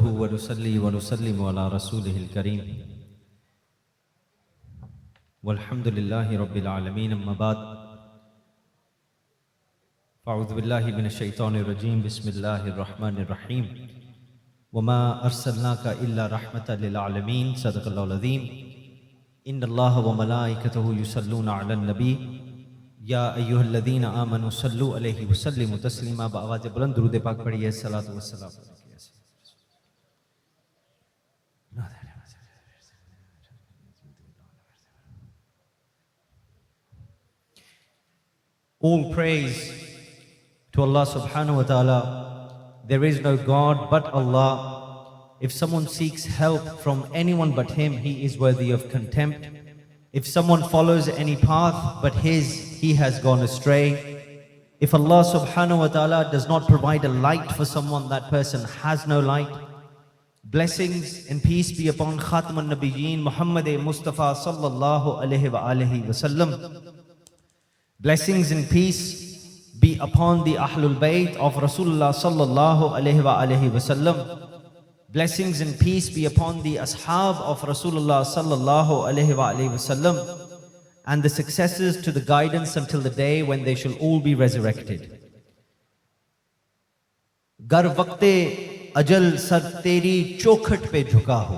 نحمده ونصلي ونسلم على رسوله الكريم والحمد لله رب العالمين اما بعد فاعوذ بالله من الشيطان الرجيم بسم الله الرحمن الرحيم وما ارسلناك الا رحمة للعالمين صدق الله العظيم ان الله وملائكته يصلون على النبي یا ایھا الذین آمنوا صلوا علیہ وسلموا تسلیما. بآواز بلند درود پاک پڑھیے الصلاۃ والسلام. All praise to Allah subhanahu wa ta'ala. There is no God but Allah. If someone seeks help from anyone but Him, he is worthy of contempt. If someone follows any path but he has gone astray. If Allah subhanahu wa ta'ala does not provide a light for someone, that person has no light. Blessings and peace be upon Khatam al-Nabiyyeen Muhammad Mustafa sallallahu alayhi wa alihi wa sallam. Blessings and peace be upon the Ahlul Bayt of Rasulullah sallallahu alayhi wa alihi wa sallam. Blessings and peace be upon the ashab of Rasulullah sallallahu alayhi wa alihi wa sallam and the successors to the guidance until the day when they shall all be resurrected. Gar waqte ajal sar teri chokhat pe jhuka ho.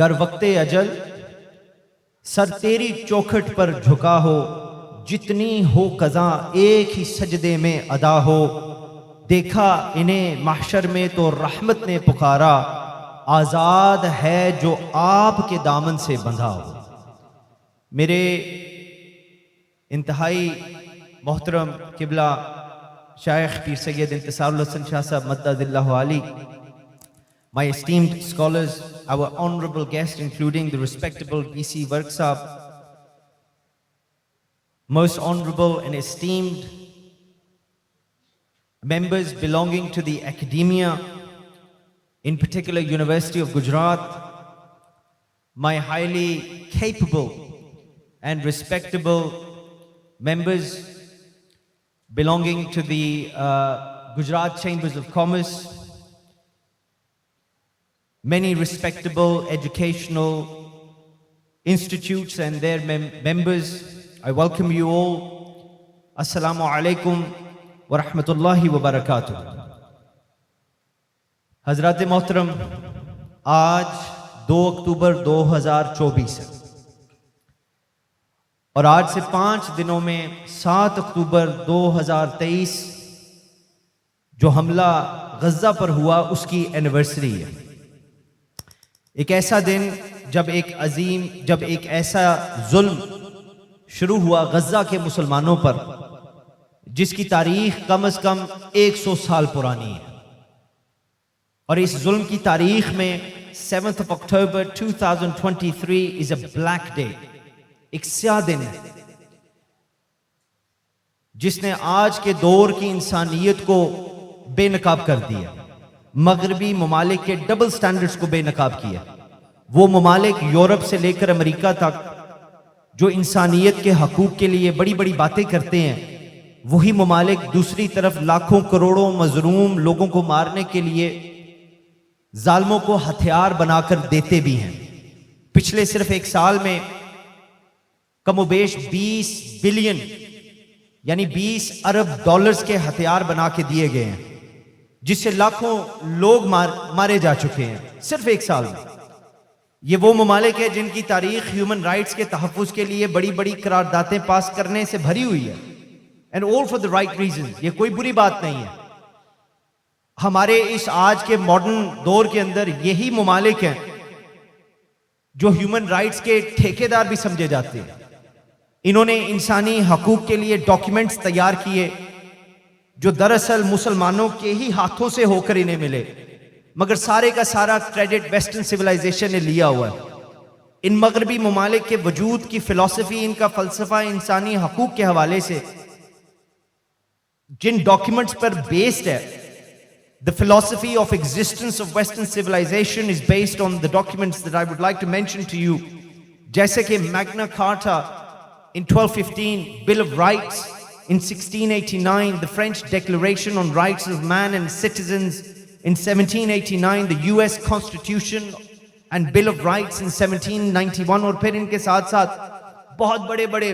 Gar waqte ajal sar teri chokhat par jhuka ho. Jitni ho qaza ek hi sajde mein ada ho. دیکھا انہیں محشر میں تو رحمت نے پکارا. آزاد ہے جو آپ کے دامن سے بندھا ہو. میرے انتہائی محترم قبلہ شیخ پیر سید انتصار الحسن شاہ صاحب مدد اللہ علی, my esteemed scholars, our honorable guests including the respectable BC Vark Sahab, most honorable and esteemed members belonging to the academia, in particular University of Gujarat, my highly capable and respectable members belonging to the Gujarat Chambers of Commerce, many respectable educational institutes and their members, I welcome you all. Assalamu alaikum ورحمۃ اللہ وبرکاتہ. حضرات محترم, آج 2 اکتوبر 2024 ہے اور آج سے 5 دنوں میں 7 اکتوبر 2023 جو حملہ غزہ پر ہوا اس کی اینیورسری ہے. ایک ایسا دن جب ایک ایسا ظلم شروع ہوا غزہ کے مسلمانوں پر جس کی تاریخ کم از کم 100 سال پرانی ہے, اور اس ظلم کی تاریخ میں 7th of October 2023 is a black day, ایک سیاہ دن ہے جس نے آج کے دور کی انسانیت کو بے نقاب کر دیا. مغربی ممالک کے ڈبل سٹینڈرڈز کو بے نقاب کیا. وہ ممالک یورپ سے لے کر امریکہ تک جو انسانیت کے حقوق کے لیے بڑی بڑی باتیں کرتے ہیں, وہی ممالک دوسری طرف لاکھوں کروڑوں مظلوم لوگوں کو مارنے کے لیے ظالموں کو ہتھیار بنا کر دیتے بھی ہیں. پچھلے صرف 1 سال میں کم و بیش 20 بلین یعنی 20 ارب ڈالرز کے ہتھیار بنا کے دیے گئے ہیں, جس سے لاکھوں لوگ مارے جا چکے ہیں صرف 1 سال میں. یہ وہ ممالک ہیں جن کی تاریخ ہیومن رائٹس کے تحفظ کے لیے بڑی بڑی قراردادیں پاس کرنے سے بھری ہوئی ہے, and all for the right reasons. یہ کوئی بری بات نہیں ہے. ہمارے اس آج کے ماڈرن دور کے اندر یہی ممالک ہیں جو ہیومن رائٹس کے ٹھیکیدار بھی سمجھے جاتے ہیں. انہوں نے انسانی حقوق کے لیے ڈاکیومنٹس تیار کیے جو دراصل مسلمانوں کے ہی ہاتھوں سے ہو کر انہیں ملے, مگر سارے کا سارا کریڈٹ ویسٹرن سویلائزیشن نے لیا ہوا ہے. ان مغربی ممالک کے وجود کی فلسفی, ان کا فلسفہ انسانی حقوق کے حوالے سے جن ڈاکیومنٹس پر بیسڈ ہے, the philosophy of existence of Western civilization is based on the documents that I would like to mention to you, جیسے کہ Magna Carta in 1215, Bill of Rights in 1689, the French Declaration on Rights of Man and Citizens in 1789, the US Constitution and Bill of Rights in 1791, اور پھر ان کے ساتھ ساتھ بہت بڑے بڑے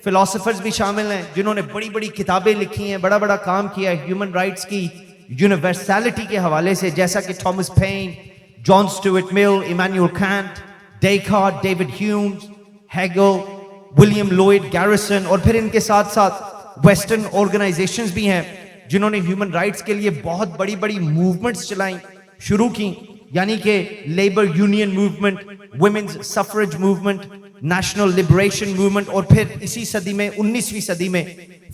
فلاسفرز بھی شامل ہیں جنہوں نے بڑی بڑی کتابیں لکھی ہیں, بڑا بڑا کام کیا ہے ہیومن رائٹس کی یونیورسلٹی کے حوالے سے, جیسا کہ Thomas Paine, John Stuart Mill, Immanuel Kant, Descartes, David Humes, Hegel, William Lloyd Garrison, اور پھر ان کے ساتھ ساتھ ویسٹرن آرگنائزیشنز بھی ہیں جنہوں نے ہیومن رائٹس کے لیے بہت بڑی بڑی موومنٹس چلائیں, شروع کی, یعنی کہ labour union movement, women's suffrage movement, national liberation movement, اور پھر اسی صدی میں 19ویں صدی میں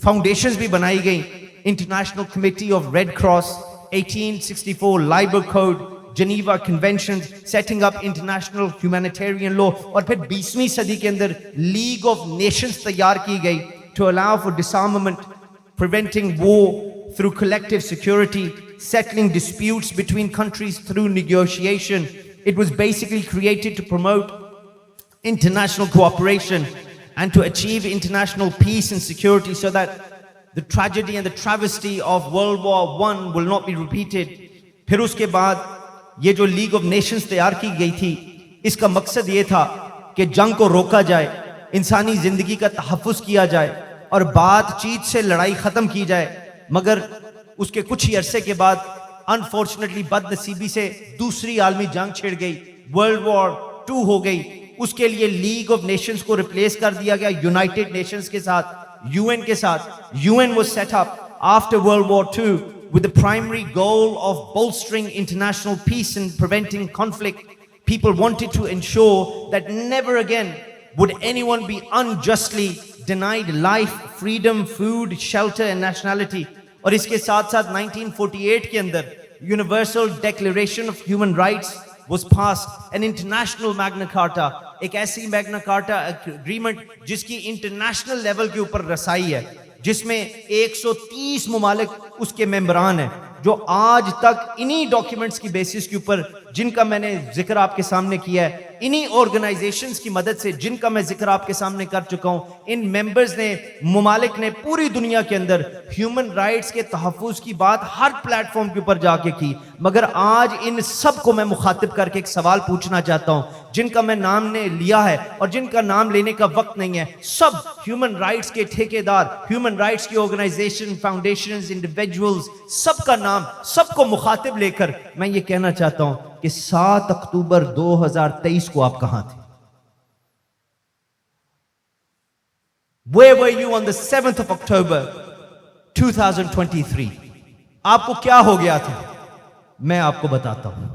فاؤنڈیشنز بھی بنائی گئیں, international committee of red cross, 1864 Lieber code, Geneva convention, setting up international humanitarian law, اور پھر 20ویں صدی کے اندر لیگ آف نیشنز تیار کی گئی to allow for disarmament, preventing war through collective security, settling disputes between countries through negotiation. It was basically created to promote international cooperation and to achieve international peace and security so that the tragedy and the travesty of World War I will not be repeated. پھر اس کے بعد یہ جو league of nations تیار کی گئی تھی, اس کا مقصد یہ تھا کہ جنگ کو روکا جائے, انسانی زندگی کا تحفظ کیا جائے اور بات چیت سے لڑائی ختم کی جائے. مگر اس کے کچھ ہی عرصے کے بعد انفارچونیٹلی بد نصیبی سے دوسری عالمی جنگ چھڑ گئی, ورلڈ وار 2 ہو گئی. اس کے لیے لیگ آف نیشنز کو ریپلیس کر دیا گیا یونائٹڈ نیشنز کے ساتھ, UN کے ساتھ. UN was set up after World War II with the primary goal of bolstering international peace and preventing conflict. People wanted to ensure that never again would anyone be unjustly denied life, freedom, food, shelter and nationality. اور اس کے ساتھ ساتھ 1948 کے اندر Universal Declaration of Human Rights was passed, an international Magna Carta, ایک ایسی Magna Carta agreement جس کی international level کے اوپر رسائی ہے, جس میں 130 ممالک اس کے ممبران ہیں, جو آج تک انہی ڈاکیومنٹس کی بیسس کے اوپر, جن کا میں نے ذکر آپ کے سامنے کیا ہے, انہی آرگنائزیشنز کی مدد سے جن کا میں ذکر آپ کے سامنے کر چکا ہوں, ان ممبرز نے, ممالک نے پوری دنیا کے اندر ہیومن رائٹس کے تحفظ کی بات ہر پلیٹ فارم کے اوپر جا کے کی. مگر آج ان سب کو میں مخاطب کر کے ایک سوال پوچھنا چاہتا ہوں, جن کا میں نام نے لیا ہے اور جن کا نام لینے کا وقت نہیں ہے, سب ہیومن رائٹس کے ٹھیکیدار, ہیومن رائٹس کی آرگنائزیشن, فاؤنڈیشنز, انڈیویجولز, سب کا نام, سب کو مخاطب لے کر میں یہ کہنا چاہتا ہوں کہ 7 اکتوبر 2023 کو آپ کہاں تھے؟ Where were you on the 7th of October 2023? آپ کو کیا ہو گیا تھا؟ میں آپ کو بتاتا ہوں.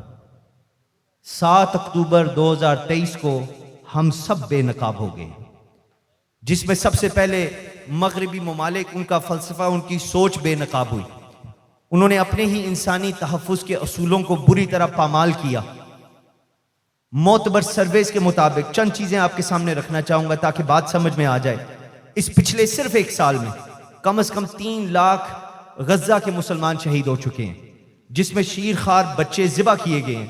7 اکتوبر 2023 کو ہم سب بے نقاب ہو گئے, جس میں سب سے پہلے مغربی ممالک, ان کا فلسفہ, ان کی سوچ بے نقاب ہوئی. انہوں نے اپنے ہی انسانی تحفظ کے اصولوں کو بری طرح پامال کیا. معتبر سرویز کے مطابق چند چیزیں آپ کے سامنے رکھنا چاہوں گا تاکہ بات سمجھ میں آ جائے. اس پچھلے صرف 1 سال میں کم از کم 3 لاکھ غزہ کے مسلمان شہید ہو چکے ہیں, جس میں شیر خوار بچے ذبح کیے گئے ہیں,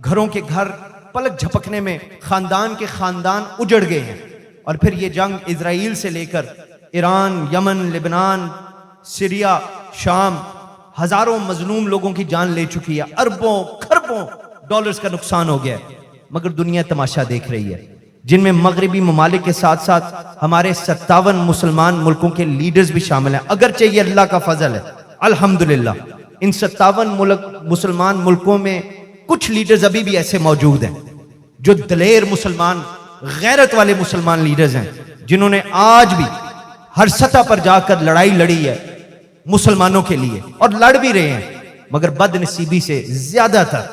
گھروں کے گھر پلک جھپکنے میں خاندان کے خاندان اجڑ گئے ہیں. اور پھر یہ جنگ اسرائیل سے لے کر ایران, یمن, لبنان, سیریا, شام, ہزاروں مظلوم لوگوں کی جان لے چکی ہے, اربوں کھربوں ڈالرز کا نقصان ہو گیا ہے. مگر دنیا تماشا دیکھ رہی ہے, جن میں مغربی ممالک کے ساتھ ساتھ ہمارے 57 مسلمان ملکوں کے لیڈرز بھی شامل ہیں. اگرچہ یہ اللہ کا فضل ہے, الحمدللہ, ان 57 مسلمان ملکوں میں کچھ لیڈرز ابھی بھی ایسے موجود ہیں جو دلیر مسلمان, غیرت والے مسلمان لیڈرز ہیں, جنہوں نے آج بھی ہر سطح پر جا کر لڑائی لڑی ہے مسلمانوں کے لیے, اور لڑ بھی رہے ہیں. مگر بد نصیبی سے زیادہ تر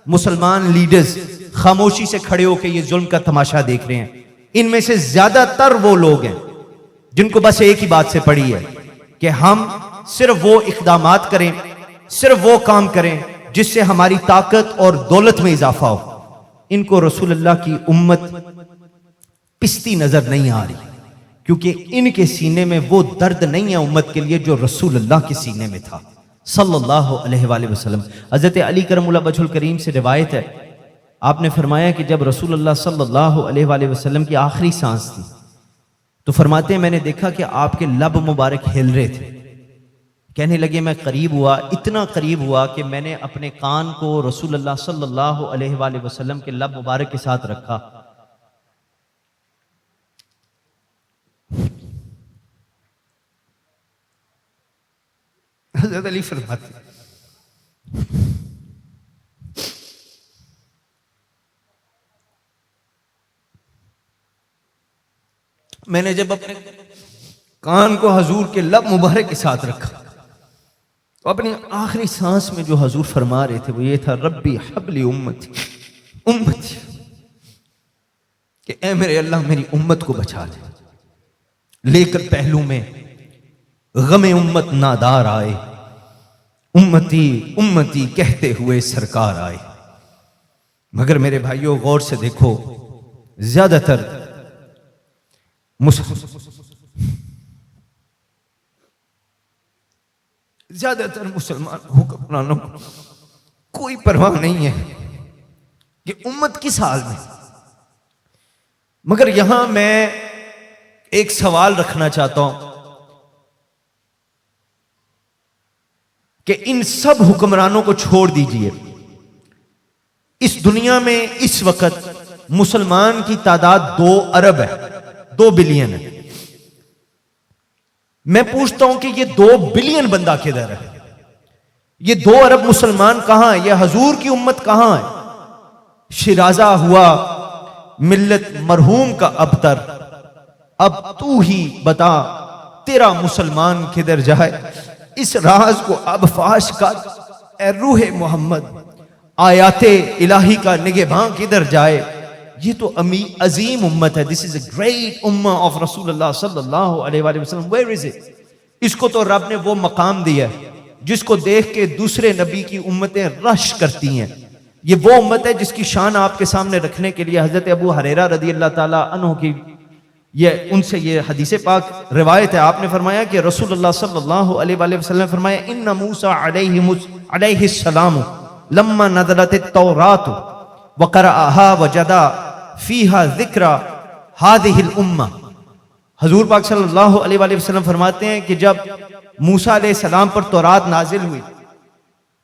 مسلمان لیڈرز خاموشی سے کھڑے ہو کے یہ ظلم کا تماشا دیکھ رہے ہیں. ان میں سے زیادہ تر وہ لوگ ہیں جن کو بس ایک ہی بات سے پڑی ہے کہ ہم صرف وہ اقدامات کریں, صرف وہ کام کریں جس سے ہماری طاقت اور دولت میں اضافہ ہو. ان کو رسول اللہ کی امت پستی نظر نہیں آ رہی, کیونکہ ان کے سینے میں وہ درد نہیں ہے امت کے لیے جو رسول اللہ کے سینے میں تھا صلی اللہ علیہ وآلہ وسلم. حضرت علی کرم اللہ وجہ الکریم سے روایت ہے, آپ نے فرمایا کہ جب رسول اللہ صلی اللہ علیہ وآلہ وسلم کی آخری سانس تھی تو فرماتے ہیں میں نے دیکھا کہ آپ کے لب مبارک ہل رہے تھے. کہنے لگے میں قریب ہوا، اتنا قریب ہوا کہ میں نے اپنے کان کو رسول اللہ صلی اللہ علیہ وآلہ وسلم کے لب مبارک کے ساتھ رکھا۔ حضرت علی فرماتے میں نے جب اپنے کان کو حضور کے لب مبارک کے ساتھ رکھا تو اپنی آخری سانس میں جو حضور فرما رہے تھے وہ یہ تھا، ربی حبلی امتی امتی، کہ اے میرے اللہ میری امت کو بچا لے۔ لے کر پہلو میں غم امت نادار آئے، امتی امتی کہتے ہوئے سرکار آئے۔ مگر میرے بھائیوں غور سے دیکھو، زیادہ تر مسلمان حکمرانوں کو کوئی پرواہ نہیں ہے کہ امت کس حال میں۔ مگر یہاں میں ایک سوال رکھنا چاہتا ہوں کہ ان سب حکمرانوں کو چھوڑ دیجئے، اس دنیا میں اس وقت مسلمان کی تعداد 2 ارب ہے، 2 بلین ہے۔ میں پوچھتا ہوں کہ یہ 2 بلین بندہ کدھر ہے؟ یہ 2 ارب مسلمان کہاں ہے؟ یہ حضور کی امت کہاں ہے؟ شیرازہ ہوا ملت مرحوم کا ابتر، اب تو ہی بتا تیرا مسلمان کدھر جائے؟ اس راز کو اب فاش کر اے روح محمد، آیات الہی کا نگہباں کدھر جائے؟ یہ تو عظیم امت ہے. This is a great ummah of رسول اللہ صلی اللہ علیہ وآلہ وسلم. Where is it? اس کو تو رب نے وہ مقام دیا ہے جس کو دیکھ کے دوسرے نبی کی امتیں رش کرتی ہیں. یہ وہ امت ہے جس کی شان آپ کے سامنے رکھنے کے لیے حضرت ابو ہریرہ رضی اللہ تعالیٰ عنہ کی ان سے یہ حدیث پاک روایت ہے. آپ نے فرمایا کہ رسول اللہ صلی اللہ علیہ وآلہ وسلم نے فرمایا ان موسیٰ علیہ السلام لما نزلت التوراۃ وقرأها وجد فیہا ذکر هذه الامہ. حضور پاک صلی اللہ علیہ وآلہ وسلم فرماتے ہیں کہ جب موسیٰ علیہ السلام پر تورات نازل ہوئی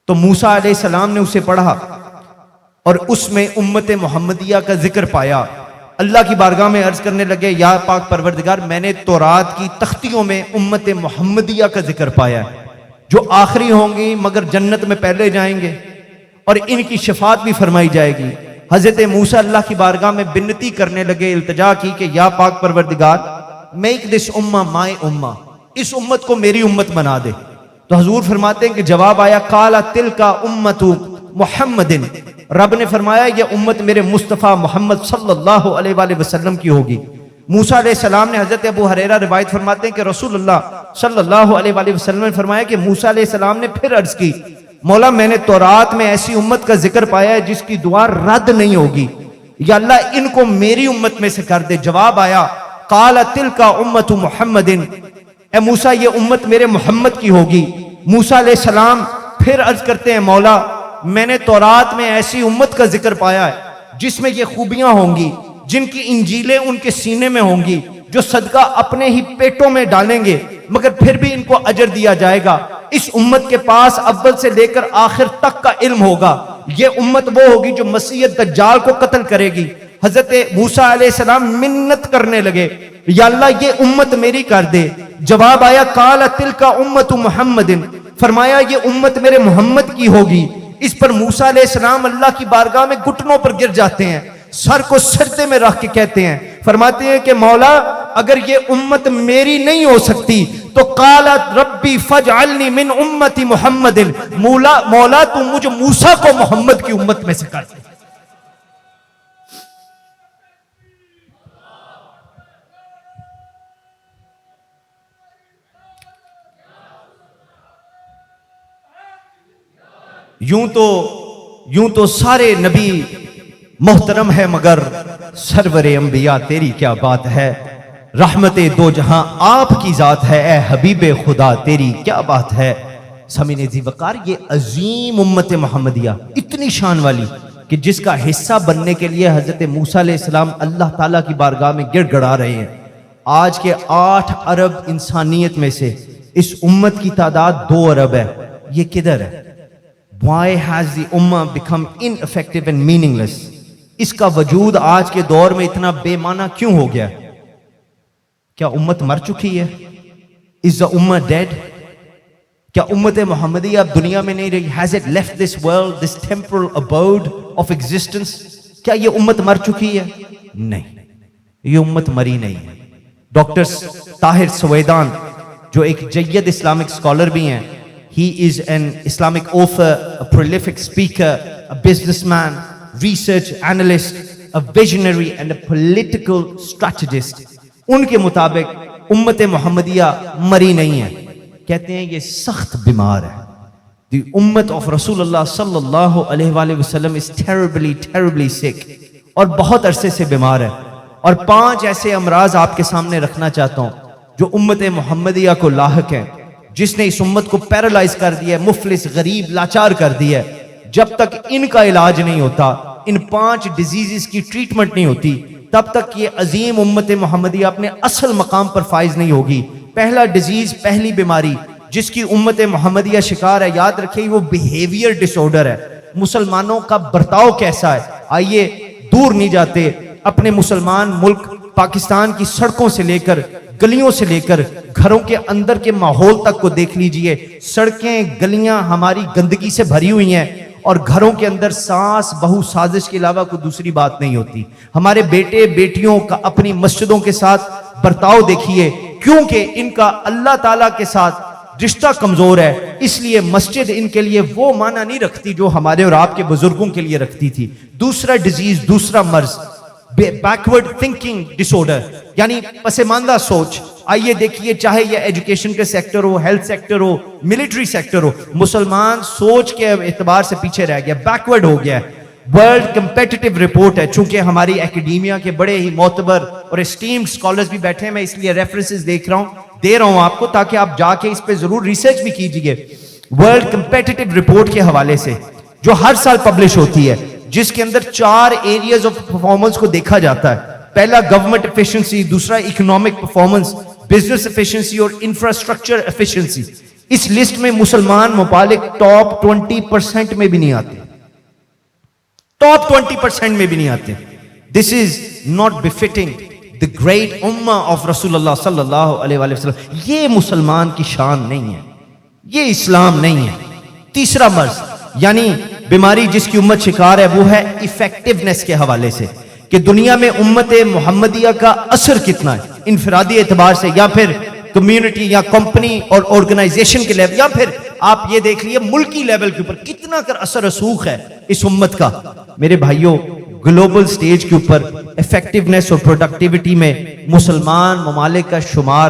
تو موسیٰ علیہ السلام نے اسے پڑھا اور اس میں امت محمدیہ کا ذکر پایا. اللہ کی بارگاہ میں عرض کرنے لگے یا پاک پروردگار میں نے تورات کی تختیوں میں امت محمدیہ کا ذکر پایا ہے جو آخری ہوں گی مگر جنت میں پہلے جائیں گے اور ان کی شفاعت بھی فرمائی جائے گی. حضرت موسیٰ اللہ کی بارگاہ میں بنتی کرنے لگے, التجا کی کہ یا پاک پروردگار میک دس امہ مائی امہ, اس امت کو میری امت بنا دے. تو حضور فرماتے ہیں کہ جواب آیا قال تلک امت محمد, رب نے فرمایا یہ امت میرے مصطفیٰ محمد صلی اللہ علیہ وآلہ وسلم کی ہوگی. موسیٰ علیہ السلام نے حضرت ابو ہریرہ روایت فرماتے ہیں کہ رسول اللہ صلی اللہ علیہ وآلہ وسلم نے فرمایا کہ موسیٰ علیہ السلام نے پھر عرض کی مولا میں نے تورات میں ایسی امت کا ذکر پایا ہے جس کی دعا رد نہیں ہوگی, یا اللہ ان کو میری امت میں سے کر دے. جواب آیا قال تلک امت محمد, اے موسیٰ یہ امت میرے محمد کی ہوگی. موسیٰ علیہ السلام پھر عرض کرتے ہیں مولا میں نے تورات میں ایسی امت کا ذکر پایا ہے جس میں یہ خوبیاں ہوں گی جن کی انجیلیں ان کے سینے میں ہوں گی, جو صدقہ اپنے ہی پیٹوں میں ڈالیں گے مگر پھر بھی ان کو اجر دیا جائے گا. اس امت کے پاس اول سے لے کر آخر تک کا علم ہوگا. یہ امت وہ ہوگی جو مسیح دجال کو قتل کرے گی. حضرت موسیٰ علیہ السلام منت کرنے لگے یا اللہ یہ امت میری کر دے. جواب آیا قال تلک امت محمد, فرمایا یہ امت میرے محمد کی ہوگی. اس پر موسیٰ علیہ السلام اللہ کی بارگاہ میں گھٹنوں پر گر جاتے ہیں, سر کو سجدے میں رکھ کے کہتے ہیں, فرماتے ہیں کہ مولا اگر یہ امت میری نہیں ہو سکتی تو قال ربی فجعلنی من امت محمد, مولا تو مجھے موسیٰ کو محمد کی امت میں سے کر دے. یوں تو سارے نبی محترم ہے مگر سرور انبیاء تیری کیا بات ہے. رحمت دو جہاں آپ کی ذات ہے, اے حبیب خدا تیری کیا بات ہے. سامعین ذی وقار یہ عظیم امت محمدیہ اتنی شان والی کہ جس کا حصہ بننے کے لیے حضرت موسیٰ علیہ السلام اللہ تعالیٰ کی بارگاہ میں گڑ گڑا رہے ہیں. آج کے 8 ارب انسانیت میں سے اس امت کی تعداد 2 ارب ہے. یہ کدھر ہے؟ Why has the ummah become ineffective and meaningless? اس کا وجود آج کے دور میں اتنا بے معنی کیوں ہو گیا؟ کیا امت مر چکی ہے؟ Is the ummah dead? کیا امت محمدیہ اب دنیا میں نہیں رہی؟ Has it left this world, this temporal abode of existence? کیا یہ امت مر چکی ہے؟ نہیں، یہ امت مری نہیں ہے. ڈاکٹر طاہر سویدان جو ایک جید اسلامک اسکالر بھی ہیں, he is an Islamic author, a prolific speaker, a businessman, research analyst, a visionary and a political strategist. ان کے مطابق امت محمدیہ مری نہیں ہے. کہتے ہیں یہ سخت بیمار ہے. The ummah of رسول اللہ صلی اللہ علیہ وآلہ وسلم is terribly sick, اور بہت عرصے سے بیمار ہے. اور 5 ایسے امراض آپ کے سامنے رکھنا چاہتا ہوں جو امت محمدیہ کو لاحق ہیں, جس نے اس امت کو پیرالائز کر دیا ہے, مفلس, غریب, لاچار کر دیا ہے. جب تک ان کا علاج نہیں ہوتا, ان 5 ڈیزیزز کی ٹریٹمنٹ نہیں ہوتی, تب تک یہ عظیم امت محمدیہ اپنے اصل مقام پر فائز نہیں ہوگی. پہلا ڈیزیز, پہلی بیماری جس کی امت محمدیہ شکار ہے, یاد رکھیں وہ بیہیویئر ڈس آرڈر ہے. مسلمانوں کا برتاؤ کیسا ہے؟ آئیے دور نہیں جاتے, اپنے مسلمان ملک پاکستان کی سڑکوں سے لے کر, گلیوں سے لے کر, گھروں کے اندر کے ماحول تک کو دیکھ لیجئے. سڑکیں, گلیاں ہماری گندگی سے بھری ہوئی ہیں, اور گھروں کے اندر ساس بہو سازش کے علاوہ کوئی دوسری بات نہیں ہوتی. ہمارے بیٹے بیٹیوں کا اپنی مسجدوں کے ساتھ برتاؤ دیکھیے, کیونکہ ان کا اللہ تعالیٰ کے ساتھ رشتہ کمزور ہے, اس لیے مسجد ان کے لیے وہ معنی نہیں رکھتی جو ہمارے اور آپ کے بزرگوں کے لیے رکھتی تھی. دوسرا ڈیزیز, دوسرا مرض, بیکورڈ تھنکنگ ڈس آرڈر, یعنی پسماندہ سوچ. آئیے دیکھیے, چاہے یہ ایجوکیشن کے سیکٹر ہو, ہیلتھ سیکٹر ہو, ملٹری سیکٹر ہو, مسلمان سوچ کے اعتبار سے پیچھے رہ گیا, بیکورڈ ہو گیا. ورلڈ کمپیٹیٹیو رپورٹ ہے, چونکہ ہماری اکیڈیمیا کے بڑے ہی معتبر اور اسٹیمڈ اسکالرز بھی بیٹھے ہیں, میں اس لیے ریفرنسز دے رہا ہوں آپ کو, تاکہ آپ جا کے اس پہ ضرور ریسرچ بھی کیجئے. ورلڈ کمپیٹیٹیو رپورٹ کے حوالے سے جو ہر سال پبلش ہوتی ہے, جس کے اندر 4 ایریاز آف پرفارمنس کو دیکھا جاتا ہے. پہلا گورنمنٹ ایفیشنسی, دوسرا اکنامک پرفارمنس, بزنس ایفیشنسی اور انفراسٹرکچر ایفیشنسی. اس لسٹ میں مسلمان ممالک ٹاپ 20% میں بھی نہیں آتے, ٹاپ 20% میں بھی نہیں آتے. This is not befitting the great ummah of رسول اللہ صلی اللہ علیہ وآلہ وسلم. یہ مسلمان کی شان نہیں ہے, یہ اسلام نہیں ہے. تیسرا مرض یعنی بیماری جس کی امت شکار ہے, وہ ہے ایفیکٹونیس کے حوالے سے, کہ دنیا میں امت محمدیہ کا اثر کتنا ہے, انفرادی اعتبار سے, یا پھر کمیونٹی یا کمپنی اور آرگنائزیشن کے لیول, یا پھر آپ یہ دیکھ لیے ملکی لیول کے اوپر کتنا کر اثر رسوخ ہے اس امت کا. میرے بھائیوں, گلوبل سٹیج کے اوپر ایفیکٹونیس اور پروڈکٹیوٹی میں مسلمان ممالک کا شمار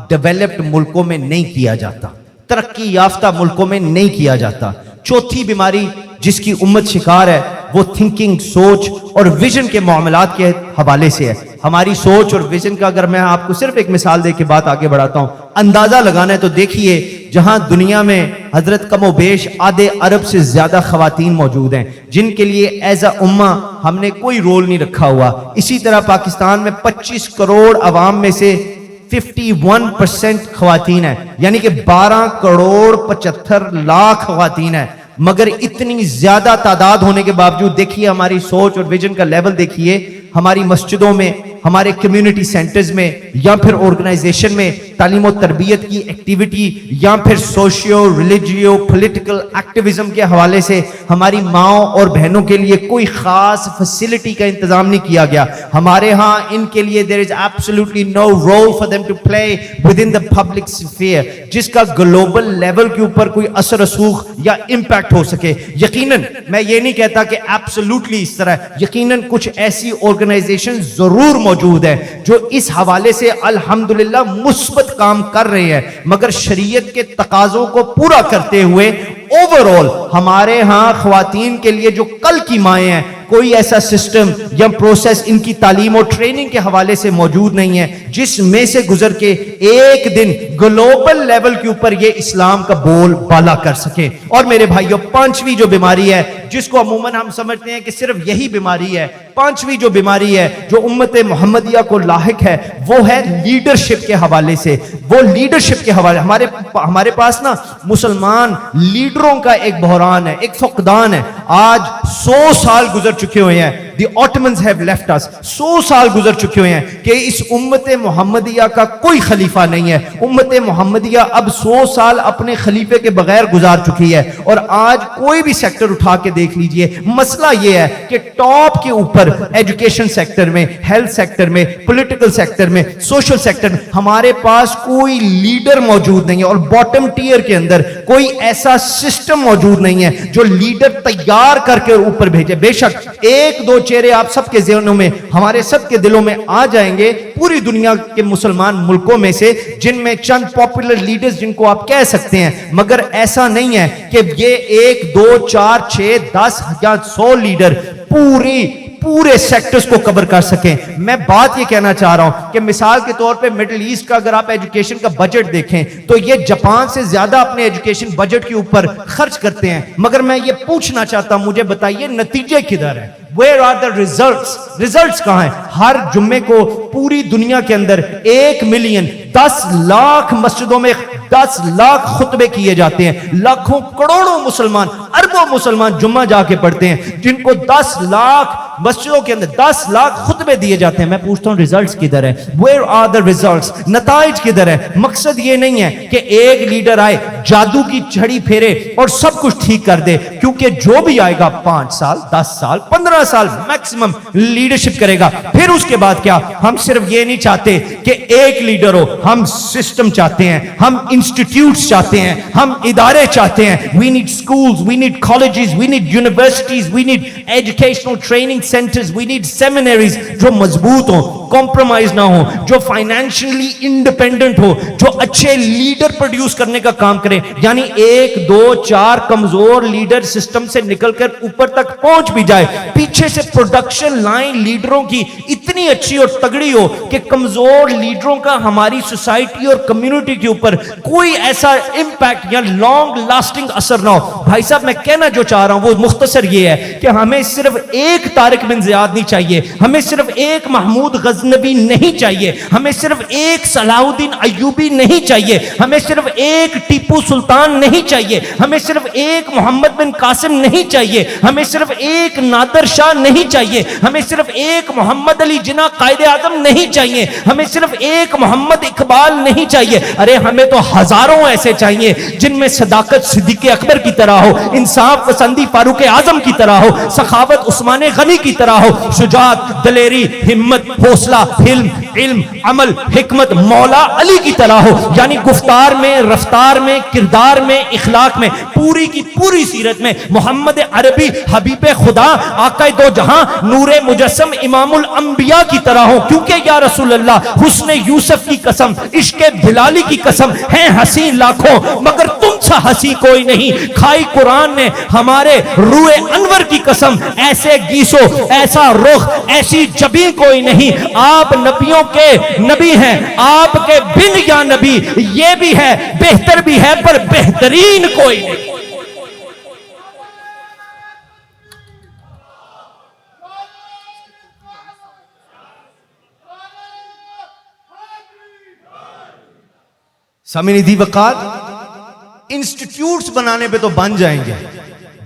ڈیولپڈ ملکوں میں نہیں کیا جاتا, ترقی یافتہ ملکوں میں نہیں کیا جاتا. چوتھی بیماری جس کی امت شکار ہے, وہ تھنکنگ, سوچ اور ویژن کے معاملات کے حوالے سے ہے. ہماری سوچ اور ویژن کا اگر میں آپ کو صرف ایک مثال دے کے بات آگے بڑھاتا ہوں, اندازہ لگانا ہے تو دیکھیے, جہاں دنیا میں حضرت کم و بیش آدھے ارب سے زیادہ خواتین موجود ہیں, جن کے لیے ایز اے امہ ہم نے کوئی رول نہیں رکھا ہوا. اسی طرح پاکستان میں 25 کروڑ عوام میں سے 51% خواتین ہیں, یعنی کہ 12 کروڑ 75 لاکھ خواتین ہیں. مگر اتنی زیادہ تعداد ہونے کے باوجود دیکھیے ہماری سوچ اور ویژن کا لیول دیکھیے. ہماری مسجدوں میں, ہمارے کمیونٹی سینٹرز میں, یا پھر آرگنائزیشن میں تعلیم و تربیت کی ایکٹیویٹی, یا پھر سوشیو ریلیجیو پولیٹیکل ایکٹیویزم کے حوالے سے ہماری ماؤں اور بہنوں کے لیے کوئی خاص فیسلٹی کا انتظام نہیں کیا گیا. ہمارے ہاں ان کے لیے there is absolutely no role for them to play within the public sphere, جس کا گلوبل لیول کے اوپر کوئی اثر رسوخ یا امپیکٹ ہو سکے. یقیناً میں یہ نہیں کہتا کہ ایبسولوٹلی اس طرح, یقیناً کچھ ایسی آرگنائزیشن ضرور موجود ہے جو اس حوالے سے الحمدللہ مثبت کام کر رہے ہیں, مگر شریعت کے تقاضوں کو پورا کرتے ہوئے اوورآل ہمارے ہاں خواتین کے لیے جو کل کی مائیں ہیں کوئی ایسا سسٹم یا پروسیس ان کی تعلیم اور ٹریننگ کے حوالے سے موجود نہیں ہے جس میں سے گزر کے ایک دن گلوبل لیول کے اوپر یہ اسلام کا بول بالا کر سکے. اور میرے بھائیوں، پانچویں جو بیماری ہے جس کو عموماً ہم سمجھتے ہیں کہ صرف یہی بیماری ہے، پانچویں جو بیماری ہے جو امت محمدیہ کو لاحق ہے وہ ہے لیڈرشپ کے حوالے سے. وہ لیڈرشپ کے حوالے ہمارے پاس نا مسلمان لیڈروں کا ایک بحران ہے، ایک فقدان ہے. آج 100 سال گزر چکے ہوئے ہیں. The Ottomans have left us. 100 سال گزر چکے ہوئے ہیں کہ اس امت محمدیہ کا کوئی خلیفہ نہیں ہے. امت محمدیہ اب 100 سال اپنے خلیفے کے بغیر گزار چکی ہے. اور آج کوئی بھی سیکٹر اٹھا کے دیکھ لیجئے، مسئلہ یہ ہے کہ ٹاپ کے اوپر ایجوکیشن سیکٹر میں، ہیلتھ سیکٹر میں، پولیٹیکل سیکٹر میں، سوشل سیکٹر میں ہمارے پاس کوئی لیڈر موجود نہیں ہے. اور باٹم ٹیئر کے اندر کوئی ایسا سسٹم موجود نہیں ہے جو لیڈر تیار کر کے اوپر بھیجے. بے شک ایک دو چہرے آپ سب کے ذہنوں میں، ہمارے سب کے دلوں میں آ جائیں گے پوری دنیا کے مسلمان ملکوں میں سے، جن میں چند پاپولر لیڈرز جن کو آپ کہہ سکتے ہیں، مگر ایسا نہیں ہے کہ یہ 1 2 4 6 10 یا 100 لیڈر پورے سیکٹرز کو کور کر سکیں. میں بات یہ کہنا چاہ رہا ہوں کہ مثال کے طور پہ مڈل ایسٹ کا اگر آپ ایجوکیشن کا بجٹ دیکھیں تو یہ جاپان سے زیادہ اپنے ایجوکیشن بجٹ کے اوپر خرچ کرتے ہیں. مگر میں یہ پوچھنا چاہتا ہوں، مجھے بتائیے نتیجے کدھر ہیں؟ Where are the results? Results کہاں ہیں؟ ہر جمعے کو پوری دنیا کے اندر 1 ملین 10 لاکھ مسجدوں میں 10 لاکھ خطبے کیے جاتے ہیں. لاکھوں کروڑوں مسلمان، اربوں مسلمان جمعہ جا کے پڑھتے ہیں، جن کو 10 لاکھ مسجدوں کے اندر 10 لاکھ خطبے دیے جاتے ہیں. میں پوچھتا ہوں ریزلٹس کدھر ہے؟ Where are the results? نتائج کدھر ہے؟ مقصد یہ نہیں ہے کہ ایک لیڈر آئے جادو کی چھڑی پھیرے اور سب کچھ ٹھیک کر دے، کیونکہ جو بھی آئے گا 5 سال 10 سال 15 سال میکسیمم لیڈرشپ کرے گا. پھر اس کے بعد کیا؟ ہم صرف یہ نہیں چاہتے کہ ایک لیڈر ہو، ہم سسٹم چاہتے ہیں، ہم انسٹیٹیوٹس چاہتے ہیں، ہم ادارے چاہتے ہیں. We need schools, we need colleges, we need universities, we need educational training centers, we need seminaries جو مضبوط ہوں، کمپرومائز نہ ہوں، جو فائنینشلی انڈیپینڈنٹ ہو، جو اچھے لیڈر پروڈیوس کرنے کا کام کرے. یعنی 1 2 4 کمزور لیڈر سسٹم سے نکل کر اوپر تک پہنچ بھی جائے، پیچھے سے پروڈکشن لائن لیڈروں کی اتنی اچھی اور تگڑی ہو کہ کمزور لیڈروں کا ہماری سوسائٹی اور کمیونٹی کے اوپر کوئی ایسا امپیکٹ یا لانگ لاسٹنگ اثر نہ ہو. بھائی صاحب میں کہنا جو چاہ رہا ہوں وہ مختصر یہ ہے کہ ہمیں صرف ایک طارق بن زیاد نہیں چاہیے، ہمیں صرف ایک محمود غزنوی نہیں چاہیے، ہمیں صرف ایک صلاح الدین ایوبی نہیں چاہیے، ہمیں صرف ایک ٹیپو سلطان نہیں چاہیے، ہمیں صرف ایک محمد بن قاسم نہیں چاہیے، ہمیں صرف ایک نادر شاہ نہیں چاہیے، ہمیں صرف ایک محمد علی جناح قائد اعظم نہیں چاہیے، ہمیں صرف ایک محمد اقبال نہیں چاہیے. ارے ہمیں تو ہزاروں ایسے چاہیے جن میں صداقت صدیق اکبر کی طرح ہو، انصاف پسندی فاروق اعظم کی طرح ہو، سخاوت عثمان غنی کی طرح ہو، شجاعت دلیری ہمت حوصلہ حلم علم عمل حکمت مولا علی کی طرح ہو. یعنی گفتار میں، رفتار میں، کردار میں، اخلاق میں، پوری کی پوری سیرت میں محمد عربی حبیب خدا آقا دو جہاں نور مجسم امام الانبیاء کی طرح ہو. کیونکہ یا رسول اللہ حسن یوسف کی قسم، عشق بلالی کی قسم، ہیں حسین لاکھوں مگر تم سا حسی کوئی نہیں. کھائی قرآن نے ہمارے روح انور کی قسم، ایسے گیسو ایسا رخ ایسی جبیں کوئی نہیں. آپ نبیوں کے نبی ہیں، آپ کے بن یا نبی یہ بھی ہے بہتر بھی ہے پر بہترین کوئی نہیں. سامعین دی وقات انسٹیٹیوٹس بنانے پہ تو بن جائیں گے،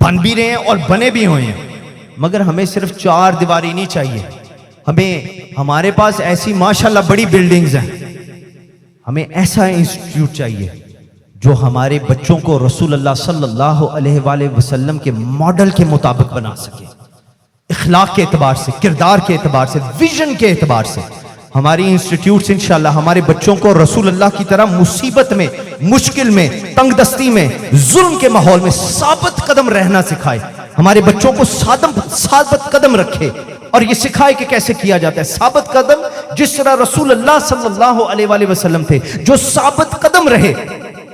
بن بھی رہے ہیں اور بنے بھی ہوئے ہیں، مگر ہمیں صرف 4 دیواری نہیں چاہیے. ہمارے پاس ایسی ماشاءاللہ بڑی بلڈنگز ہیں، ہمیں ایسا انسٹیٹیوٹ چاہیے جو ہمارے بچوں کو رسول اللہ صلی اللہ علیہ وآلہ وسلم کے ماڈل کے مطابق بنا سکے، اخلاق کے اعتبار سے، کردار کے اعتبار سے، ویژن کے اعتبار سے. ہماری انسٹیٹیوٹس انشاءاللہ ہمارے بچوں کو رسول اللہ کی طرح مصیبت میں، مشکل میں، تنگ دستی میں، ظلم کے ماحول میں ثابت قدم رہنا سکھائے. ہمارے بچوں کو ثابت قدم رکھے اور یہ سکھائے کہ کیسے کیا جاتا ہے ثابت قدم، جس طرح رسول اللہ صلی اللہ علیہ وآلہ وسلم تھے جو ثابت قدم رہے.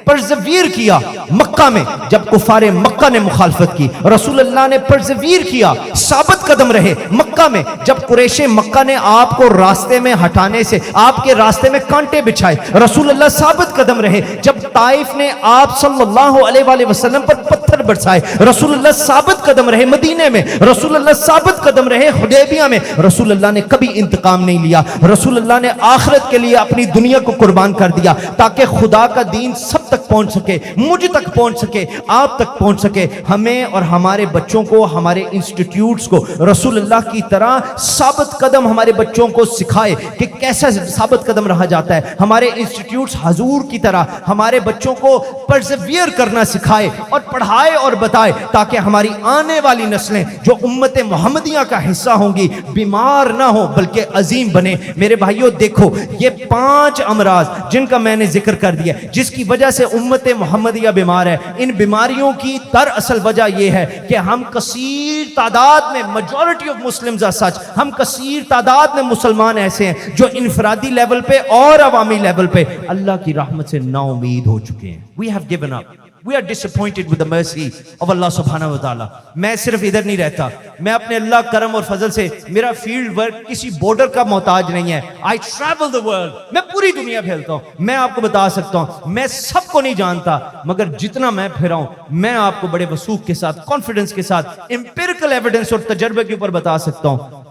پرزویر کیا مکہ میں جب کفار مکہ نے مخالفت کی، رسول اللہ نے پرزویر کیا، ثابت قدم رہے مکہ میں جب قریش مکہ نے آپ کو راستے میں ہٹانے سے، آپ کے راستے میں کانٹے بچھائے، رسول اللہ ثابت قدم رہے جب طائف نے آپ صلی اللہ علیہ وآلہ وسلم پر پتھر برسائے، رسول اللہ ثابت قدم رہے مدینے میں، رسول اللہ ثابت قدم رہے حدیبیہ میں، رسول اللہ نے کبھی انتقام نہیں لیا، رسول اللہ نے آخرت کے لیے اپنی دنیا کو قربان کر دیا تاکہ خدا کا دین سب تک پہنچ سکے، مجھ تک پہنچ سکے، آپ تک پہنچ سکے۔ ہمیں اور ہمارے بچوں کو، ہمارے انسٹیٹیوٹس کو رسول اللہ کی طرح ثابت قدم ہمارے بچوں کو سکھائے کہ کیسا ثابت قدم رہا جاتا ہے۔ ہمارے انسٹیٹیوٹس حضور کی طرح ہمارے بچوں کو پرسیویئر کرنا سکھائے اور پڑھائے اور بتائے تاکہ ہماری آنے والی نسلیں جو امت محمدیہ کا حصہ ہوں گی بیمار نہ ہو بلکہ عظیم بنے۔ میرے بھائیوں دیکھو، یہ 5 امراض جن کا میں نے ذکر کر دیا جس کی وجہ سے امت محمدیہ بیمار ہے، ان بیماریوں کی دراصل وجہ یہ ہے کہ ہم کثیر تعداد میں، majority of Muslims are such, ہم کثیر تعداد میں مسلمان ایسے ہیں جو انفرادی لیول پہ اور عوامی لیول پہ اللہ کی رحمت سے نا امید ہو چکے ہیں۔ We have given up. We are disappointed with the mercy of Allah subhanahu wa ta'ala. میں صرف ادھر نہیں رہتا، میں اپنے اللہ کرم اور فضل سے، میرا فیلڈ ورک کسی بارڈر کا محتاج نہیں ہے۔ I travel the world. میں پوری دنیا پھیلتا ہوں۔ میں آپ کو بتا سکتا ہوں، میں سب کو نہیں جانتا مگر جتنا میں پھرا ہوں میں آپ کو بڑے وثوق کے ساتھ، کانفیڈنس کے ساتھ، امپیریکل ایویڈنس اور تجربے کے اوپر بتا سکتا ہوں،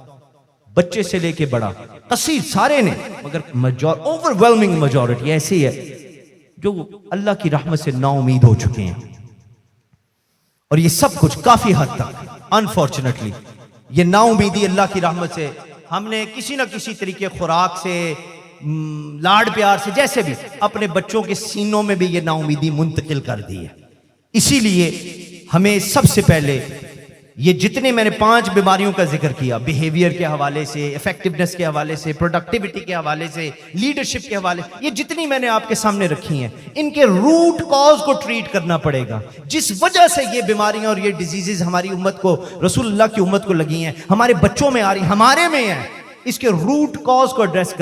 بچے سے لے کے بڑا، کثیر سارے نے، مگر اوورویلمنگ میجورٹی ایسی ہے جو اللہ کی رحمت سے نا امید ہو چکے ہیں۔ اور یہ سب کچھ کافی حد تک انفارچونیٹلی یہ نا امیدی اللہ کی رحمت سے ہم نے کسی نہ کسی طریقے، خوراک سے، لاڈ پیار سے، جیسے بھی اپنے بچوں کے سینوں میں بھی یہ نا امیدی منتقل کر دی ہے۔ اسی لیے ہمیں سب سے پہلے یہ جتنے میں نے 5 بیماریوں کا ذکر کیا، بیہیویئر کے حوالے سے، ایفیکٹونیس کے حوالے سے، پروڈکٹیوٹی کے حوالے سے، لیڈرشپ کے حوالے، یہ جتنی میں نے آپ کے سامنے رکھی ہیں، ان کے روٹ کاز کو ٹریٹ کرنا پڑے گا۔ جس وجہ سے یہ بیماریاں اور یہ ڈیزیزز ہماری امت کو، رسول اللہ کی امت کو لگی ہیں، ہمارے بچوں میں آ رہی، ہمارے میں ہیں، اس کے روٹ کاز کو ایڈریس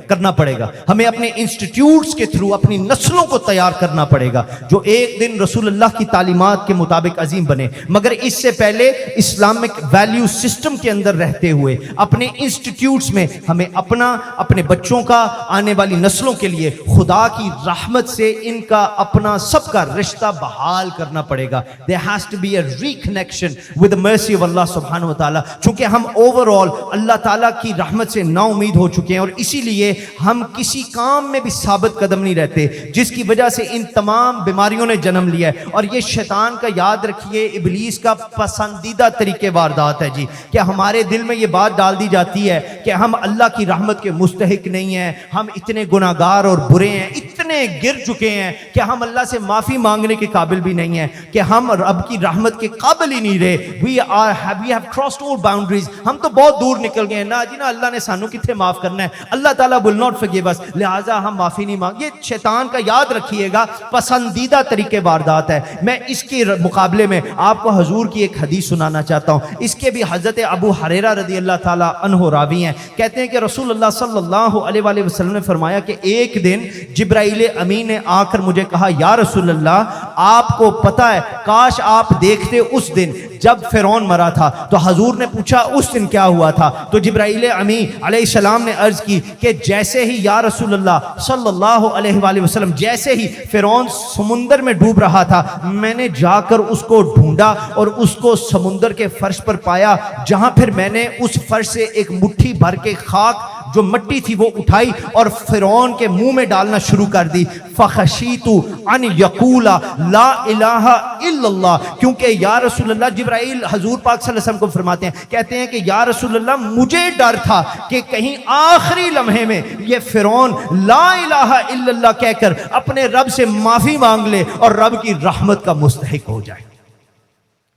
کرنا پڑے گا۔ ہمیں اپنے انسٹیٹیوٹس کے تھرو اپنی نسلوں کو تیار کرنا پڑے گا جو ایک دن رسول اللہ کی تعلیمات کے مطابق عظیم بنے۔ مگر اس سے پہلے اسلامک ویلیو سسٹم کے اندر رہتے ہوئے اپنے انسٹیٹیوٹس میں ہمیں اپنے بچوں کا، آنے والی نسلوں کے لیے خدا کی رحمت سے ان کا اپنا سب کا رشتہ بحال کرنا پڑے گا۔ There has to be a reconnection with the mercy of Allah subhanahu wa ta'ala، چونکہ ہم اوورآل اللہ تعالیٰ کی رحمت سے نا امید ہو چکے ہیں اور اسی لیے ہم کسی کام میں بھی ثابت قدم نہیں رہتے، جس کی وجہ سے ان تمام بیماریوں نے جنم لیا ہے۔ اور یہ شیطان کا، یاد رکھیے، ابلیس کا پسندیدہ طریقے واردات ہے جی، کہ ہمارے دل میں یہ بات ڈال دی جاتی ہے کہ ہم اللہ کی رحمت کے مستحق نہیں ہیں، ہم اتنے گناہگار اور برے ہیں، اتنے گر چکے ہیں کہ ہم اللہ سے معافی مانگنے کے قابل بھی نہیں ہیں، کہ ہم رب کی رحمت کے قابل ہی نہیں رہے۔ we have crossed all boundaries، ہم تو بہت دور نکل گئے ہیں، نہ جی نہ اللہ نے سانو کتنے معاف کرنا ہے، اللہ تعالیٰ will not forgive us، لہٰذا ہم معافی نہیں مانگ۔ یہ شیطان کا، یاد رکھیے گا، پسندیدہ طریقے واردات ہے۔ میں اس کے مقابلے میں آپ کو حضور کی ایک حدیث سنانا چاہتا ہوں، اس کے بھی حضرت ابو ہریرہ رضی اللہ تعالیٰ عنہ راوی ہیں۔ کہتے ہیں کہ رسول اللہ صلی اللہ علیہ وآلہ وسلم نے فرمایا کہ ایک دن جبرائیل امین نے آ کر مجھے کہا، یا رسول اللہ، آپ کو پتہ ہے، کاش آپ دیکھتے اس دن جب فرعون مرا تھا۔ تو حضور نے پوچھا اس دن کیا ہوا تھا؟ تو جبرائیل امین علیہ السلام نے عرض کی کہ جیسے ہی یا رسول اللہ صلی اللہ علیہ وآلہ وسلم، جیسے ہی فرعون سمندر میں ڈوب رہا تھا، میں نے جا کر اس کو ڈھونڈا اور اس کو سمندر کے فرش پر پایا، جہاں پھر میں نے اس فرش سے ایک مٹھی بھر کے خاک جو مٹی تھی وہ اٹھائی اور فرعون کے منہ میں ڈالنا شروع کر دی۔ فخشیت ان یقول لا الہ الا اللہ، کیونکہ یا رسول اللہ، جبرائیل حضور پاک صلی اللہ علیہ وسلم کو فرماتے ہیں، کہتے ہیں کہ یا رسول اللہ، مجھے ڈر تھا کہ کہیں آخری لمحے میں یہ فرعون لا الہ الا اللہ کہہ کر اپنے رب سے معافی مانگ لے اور رب کی رحمت کا مستحق ہو جائے۔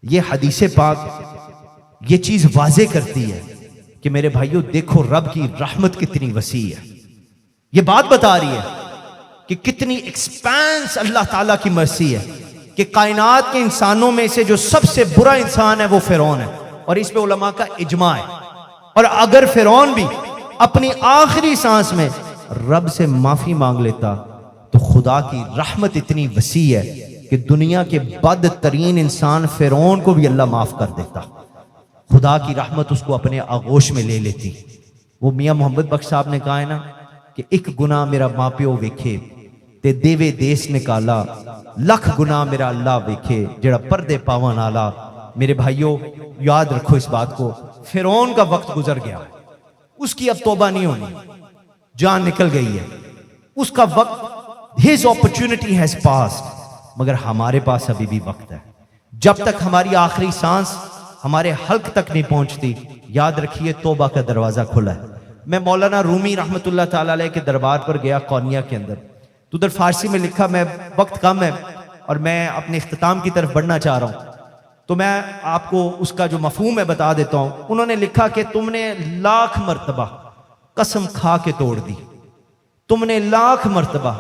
یہ حدیث پاک یہ چیز واضح کرتی ہے کہ میرے بھائیوں دیکھو رب کی رحمت کتنی وسیع ہے۔ یہ بات بتا رہی ہے کہ کتنی ایکسپانس اللہ تعالیٰ کی مرسی ہے کہ کائنات کے انسانوں میں سے جو سب سے برا انسان ہے وہ فرعون ہے، اور اس پہ علماء کا اجماع ہے۔ اور اگر فرعون بھی اپنی آخری سانس میں رب سے معافی مانگ لیتا تو تو خدا کی رحمت اتنی وسیع ہے کہ دنیا کے بدترین انسان فرعون کو بھی اللہ معاف کر دیتا. خدا کی رحمت اس کو اپنے آغوش میں لے لیتی. وہ میاں محمد بخش صاحب نے کہا ہے نا کہ ایک گناہ میرا ماں پیو ویکھے تے دیوے دیس نکالا, لکھ گناہ میرا اللہ ویکھے جڑا پردے پاون آلا. میرے بھائیوں یاد رکھو اس بات کو, فرعون کا وقت گزر گیا, اس کی اب توبہ نہیں ہونی, جان نکل گئی ہے, اس کا وقت, his opportunity has passed. مگر ہمارے پاس ابھی بھی وقت ہے. جب تک ہماری آخری سانس ہمارے حلق تک نہیں پہنچتی, یاد رکھیے توبہ کا دروازہ کھلا ہے. میں مولانا رومی رحمت اللہ تعالی علیہ کے دربار پر گیا قونیہ کے اندر, تو ادھر فارسی میں لکھا, میں وقت کم ہے اور میں اپنے اختتام کی طرف بڑھنا چاہ رہا ہوں, تو میں آپ کو اس کا جو مفہوم ہے بتا دیتا ہوں. انہوں نے لکھا کہ تم نے 1,00,000 مرتبہ قسم کھا کے توڑ دی, تم نے 1,00,000 مرتبہ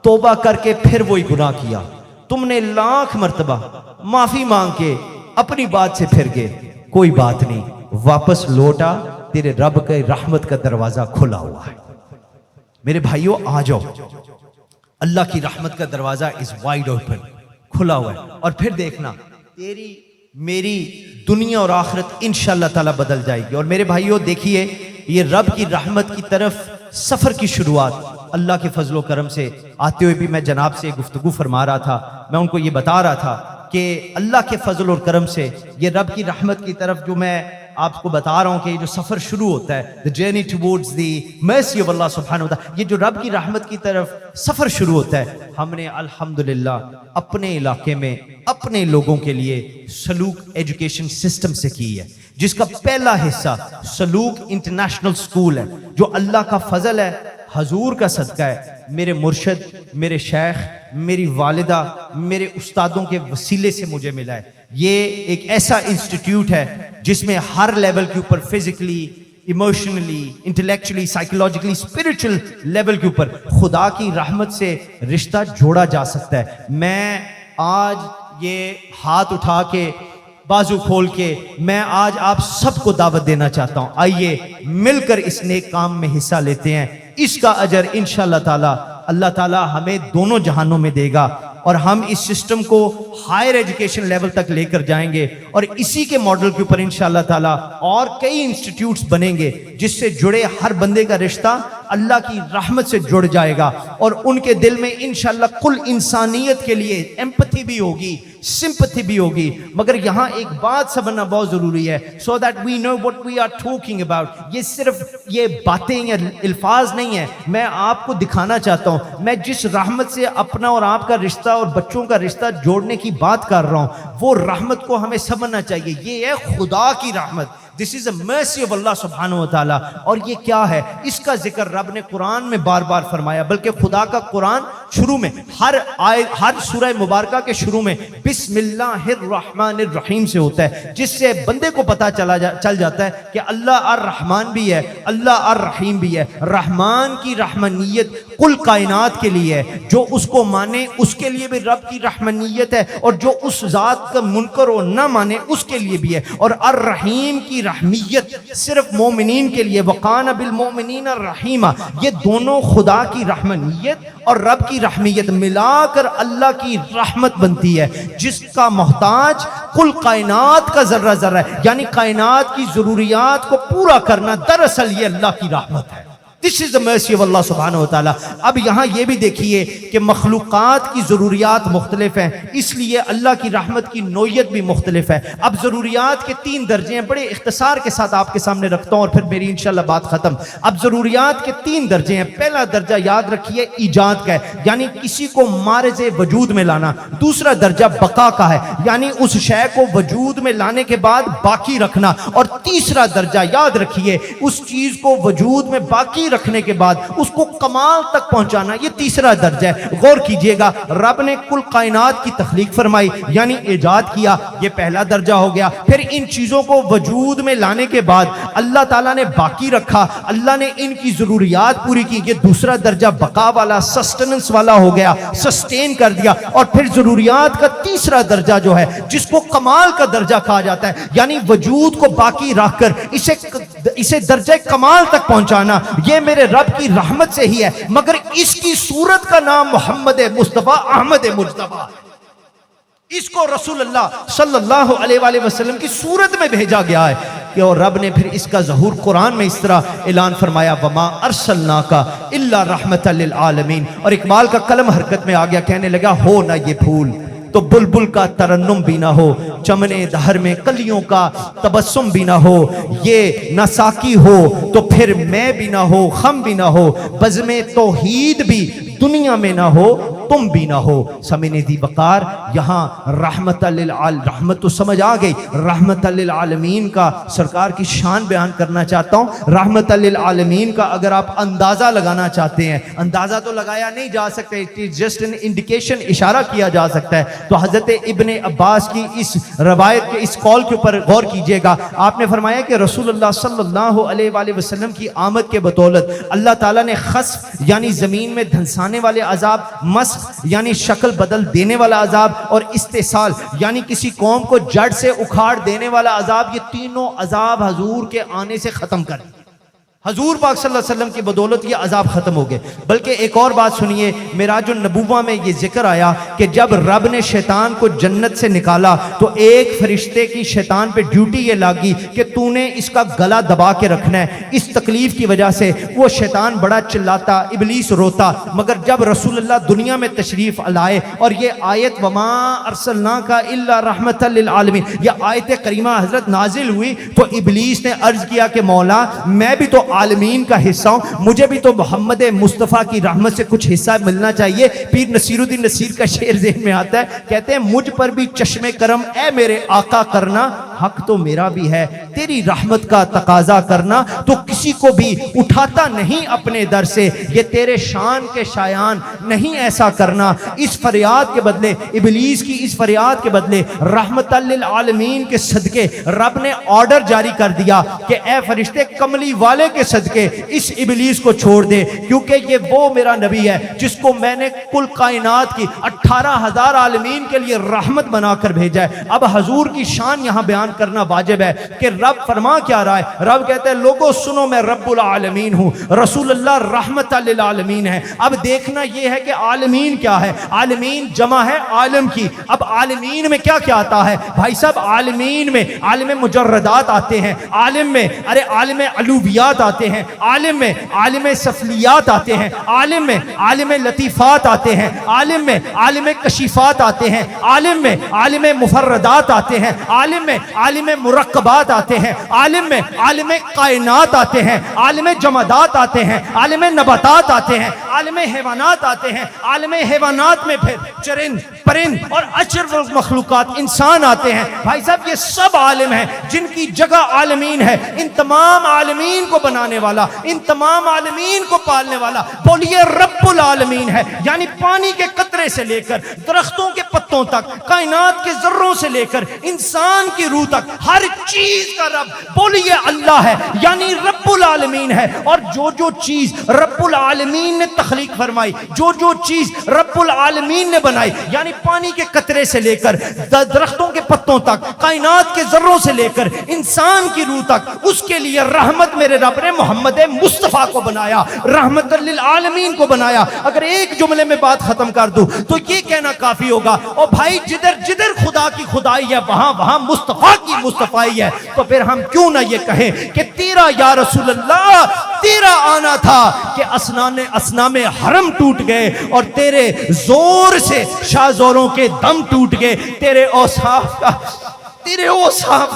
توبہ کر کے پھر وہی گناہ کیا, تم نے 1,00,000 مرتبہ معافی مانگ کے اپنی بات سے پھر گئے, کوئی بات نہیں, واپس لوٹا, تیرے رب کے رحمت کا دروازہ کھلا ہوا ہے. میرے بھائیوں آ جاؤ, اللہ کی رحمت کا دروازہ is wide open, کھلا ہوا ہے. اور پھر دیکھنا تیری میری دنیا اور آخرت انشاءاللہ تعالی بدل جائے گی. اور میرے بھائیوں دیکھیے, یہ رب کی رحمت کی طرف سفر کی شروعات اللہ کے فضل و کرم سے آتے ہوئے بھی میں جناب سے گفتگو فرما رہا تھا. میں ان کو یہ بتا رہا تھا کہ اللہ کے فضل اور کرم سے یہ رب کی رحمت کی طرف جو میں آپ کو بتا رہا ہوں کہ یہ جو سفر شروع ہوتا ہے, the journey towards the mercy of Allah سبحانہ وتعالی, یہ جو رب کی رحمت کی طرف سفر شروع ہوتا ہے, ہم نے الحمدللہ اپنے علاقے میں اپنے لوگوں کے لیے سلوک ایجوکیشن سسٹم سے کی ہے, جس کا پہلا حصہ سلوک انٹرنیشنل سکول ہے, جو اللہ کا فضل ہے, حضور کا صدقہ ہے, میرے مرشد, میرے شیخ, میری والدہ, میرے استادوں کے وسیلے سے مجھے ملا ہے. یہ ایک ایسا انسٹیٹیوٹ ہے جس میں ہر لیول کے اوپر physically, emotionally, intellectually, psychologically, spiritual level کے اوپر خدا کی رحمت سے رشتہ جوڑا جا سکتا ہے. میں آج یہ ہاتھ اٹھا کے, بازو کھول کے, میں آج آپ سب کو دعوت دینا چاہتا ہوں, آئیے مل کر اس نیک کام میں حصہ لیتے ہیں. اس کا اجر انشاءاللہ تعالی اللہ تعالی ہمیں دونوں جہانوں میں دے گا, اور ہم اس سسٹم کو ہائر ایجوکیشن لیول تک لے کر جائیں گے, اور اسی کے ماڈل کے اوپر انشاءاللہ تعالی اور کئی انسٹیٹیوٹس بنیں گے جس سے جڑے ہر بندے کا رشتہ اللہ کی رحمت سے جڑ جائے گا, اور ان کے دل میں انشاءاللہ کل انسانیت کے لیے ایمپتھی بھی ہوگی, سمپتھی بھی ہوگی. مگر یہاں ایک بات سمجھنا بہت ضروری ہے, so that we know what we are talking about. یہ صرف یہ باتیں یا الفاظ نہیں ہیں, میں آپ کو دکھانا چاہتا ہوں, میں جس رحمت سے اپنا اور آپ کا رشتہ اور بچوں کا رشتہ جوڑنے کی بات کر رہا ہوں, وہ رحمت کو ہمیں سمجھنا چاہیے. یہ ہے خدا کی رحمت, This is a mercy of Allah سبحانہ و تعالی. اور یہ کیا ہے, اس کا ذکر رب نے قرآن میں بار بار فرمایا, بلکہ خدا کا قرآن شروع میں ہر سورہ مبارکہ کے شروع میں بسم اللہ الرحمن الرحیم سے ہوتا ہے, جس سے بندے کو پتا چل جاتا ہے کہ اللہ الرحمن بھی ہے, اللہ الرحیم بھی ہے. رحمان کی رحمانیت کل کائنات کے لیے ہے, جو اس کو مانے اس کے لیے بھی رب کی رحمانیت ہے, اور جو اس ذات کا منکر و نہ مانے اس کے لیے بھی ہے. اور الرحیم کی رحمیت صرف مومنین کے لیے, وقان بالمؤمنین الرحیمہ, یہ دونوں خدا کی رحمانیت اور رب کی رحمیت ملا کر اللہ کی رحمت بنتی ہے, جس کا محتاج کل کائنات کا ذرہ ذرہ ہے. یعنی کائنات کی ضروریات کو پورا کرنا دراصل یہ اللہ کی رحمت ہے. This is the mercy of Allah سبحانہ و تعالی. اب یہاں یہ بھی دیکھیے کہ مخلوقات کی ضروریات مختلف ہیں, اس لیے اللہ کی رحمت کی نوعیت بھی مختلف ہے. اب ضروریات کے 3 درجے ہیں, بڑے اختصار کے ساتھ آپ کے سامنے رکھتا ہوں اور پھر میری انشاءاللہ بات ختم. اب ضروریات کے 3 درجے ہیں. پہلا درجہ یاد رکھیے ایجاد کا ہے, یعنی کسی کو مارز وجود میں لانا. دوسرا درجہ بقا کا ہے, یعنی اس شے کو وجود میں لانے کے بعد باقی رکھنا. اور تیسرا درجہ یاد رکھیے, اس چیز کو وجود میں باقی رکھنے کے بعد اس کو کمال تک پہنچانا, یہ تیسرا درجہ ہے. غور کیجئے گا, رب نے کل کائنات کی تخلیق فرمائی یعنی ایجاد کیا, یہ پہلا درجہ ہو گیا. پھر ان چیزوں کو وجود میں لانے کے بعد اللہ تعالیٰ نے باقی رکھا, اللہ نے ان کی ضروریات پوری کی, یہ دوسرا درجہ بقا والا, سسٹننس والا ہو گیا, سسٹین کر دیا. اور پھر ضروریات کا تیسرا درجہ جو ہے, جس کو کمال کا درجہ کہا جاتا ہے, یعنی وجود کو باقی رکھ کر اسے اسے درجہ کمال تک پہنچانا یہ میرے رب کی رحمت سے ہی ہے، مگر اس کی صورت کا نام محمد مصطفیٰ احمد مجتبیٰ، اس کو رسول اللہ صلی اللہ علیہ وآلہ وسلم کی صورت میں بھیجا گیا ہے کہ اور رب نے پھر اس کا ظہور قرآن میں اس طرح اعلان فرمایا وما ارسلناک الا رحمتا للعالمین، اور اقبال کا قلم حرکت میں آ گیا، کہنے لگا ہو نہ یہ پھول تو بلبل کا ترنم بھی نہ ہو، چمنے دہر میں کلیوں کا تبسم بھی نہ ہو، یہ نہ ساقی ہو تو پھر میں بھی نہ ہو، خم بھی نہ ہو، بزم توحید بھی دنیا میں نہ ہو، تم بھی نہ ہو۔ سمین دی وقار یہاں رحمت رحمت تو سمجھ آ گئی، رحمت للعالمین کا سرکار کی شان بیان کرنا چاہتا ہوں۔ رحمت للعالمین کا اگر آپ اندازہ لگانا چاہتے ہیں، اندازہ تو لگایا نہیں جا سکتا، جسٹ ان انڈیکیشن، اشارہ کیا جا سکتا ہے، تو حضرت ابن عباس کی اس روایت کے اس قول کے اوپر غور کیجئے گا۔ آپ نے فرمایا کہ رسول اللہ صلی اللہ علیہ وآلہ وسلم کی آمد کے بدولت اللہ تعالیٰ نے خسف یعنی زمین میں دھنسانے والے عذاب، مسخ یعنی شکل بدل دینے والا عذاب، اور استحصال یعنی کسی قوم کو جڑ سے اکھاڑ دینے والا عذاب، یہ تینوں عذاب حضور کے آنے سے ختم کر دیے۔ حضور پاک صلی اللہ علیہ وسلم کی بدولت یہ عذاب ختم ہو گئے۔ بلکہ ایک اور بات سنیے، معراج النبوہ میں یہ ذکر آیا کہ جب رب نے شیطان کو جنت سے نکالا تو ایک فرشتے کی شیطان پہ ڈیوٹی یہ لاگی کہ تو نے اس کا گلا دبا کے رکھنا ہے۔ اس تکلیف کی وجہ سے وہ شیطان بڑا چلاتا، ابلیس روتا، مگر جب رسول اللہ دنیا میں تشریف لائے اور یہ آیت وما ارسلناک الا رحمتا للعالمین یہ آیت کریمہ حضرت نازل ہوئی تو ابلیس نے عرض کیا کہ مولا میں بھی تو عالمین کا حصہ ہوں، مجھے بھی تو محمد مصطفیٰ کی رحمت سے کچھ حصہ ملنا چاہیے۔ پیر نصیر الدین نصیر کا شعر ذہن میں آتا ہے، کہتے ہیں مجھ پر بھی چشم کرم اے میرے آقا کرنا، حق تو میرا بھی ہے تیری رحمت کا تقاضا کرنا، تو کسی کو بھی اٹھاتا نہیں اپنے در سے، یہ تیرے شان کے شایان نہیں ایسا کرنا۔ اس فریاد کے بدلے، ابلیس کی اس فریاد کے بدلے رحمت للعالمین کے صدقے رب نے آرڈر جاری کر دیا کہ اے فرشتے کملی والے کے صدقے اس ابلیس کو چھوڑ دے، کیونکہ یہ وہ میرا نبی ہے جس کو میں نے کل کائنات کی 18,000 عالمین کے لیے رحمت بنا کر بھیجا ہے۔ اب حضور کی شان یہاں بیان کرنا واجب ہے کہ رب فرما کیا رہا ہے۔ رب کہتے ہیں لوگوں سنو میں رب العالمین ہوں، رسول اللہ رحمت للعالمین ہے۔ اب دیکھنا یہ ہے کہ عالمین کیا ہے، عالمین جمع ہے عالم کی۔ اب عالمین میں کیا کیا آتا ہے بھائی صاحب؟ عالمین میں عالم مجردات آتے ہیں، عالم میں عالم علویات آتے ہیں، عالم میں عالم سفلیات آتے ہیں، عالم میں عالم لطیفات آتے ہیں، عالم میں عالم کشیفات آتے ہیں، عالم میں عالم مفردات آتے ہیں، عالم میں عالم مرکبات آتے ہیں، عالم میں عالم کائنات آتے ہیں، عالم جمادات آتے ہیں، عالم نباتات آتے ہیں، عالم حیوانات آتے ہیں، عالم حیوانات میں پھر چرند پرند اور اشرف مخلوقات انسان آتے ہیں۔ بھائی صاحب یہ سب عالم ہیں جن کی جگہ عالمین ہے۔ ان تمام عالمین کو بنانے والا، ان تمام عالمین کو پالنے والا بولیے رب العالمین ہے، یعنی پانی کے قطرے سے لے کر درختوں کے پتوں تک، کائنات کے ذروں سے لے کر انسان کی روح تک ہر چیز کا رب بولیے اللہ ہے، یعنی رب العالمین ہے۔ اور جو جو چیز رب العالمین نے تخلیق فرمائی، جو جو چیز رب العالمین نے بنائی، یعنی پانی کے قطرے سے لے کر درختوں کے پتوں تک، کائنات کے ذروں سے لے کر انسان کی روح تک، اس کے لیے رحمت میرے رب نے محمد مصطفیٰ کو بنایا، رحمت للعالمین کو بنایا۔ اگر ایک جملے میں بات ختم کر دوں تو یہ کہنا کافی ہوگا او بھائی جدھر جدھر خدا کی خدائی ہے وہاں وہاں مصطفیٰ کی مصطفائی ہے، تو پھر ہم کیوں نہ یہ کہیں کہ تیرا یا رسول اللہ تیرا آنا تھا کہ اسنام حرم ٹوٹ گئے اور تیرے زور سے شاہ زوروں کے دم ٹوٹ گئے، تیرے اوصاف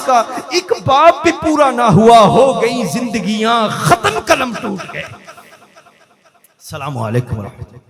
کا ایک باب بھی پورا نہ ہوا، ہو گئی زندگیاں ختم قلم ٹوٹ گئے۔ السلام علیکم ورحمۃ اللہ۔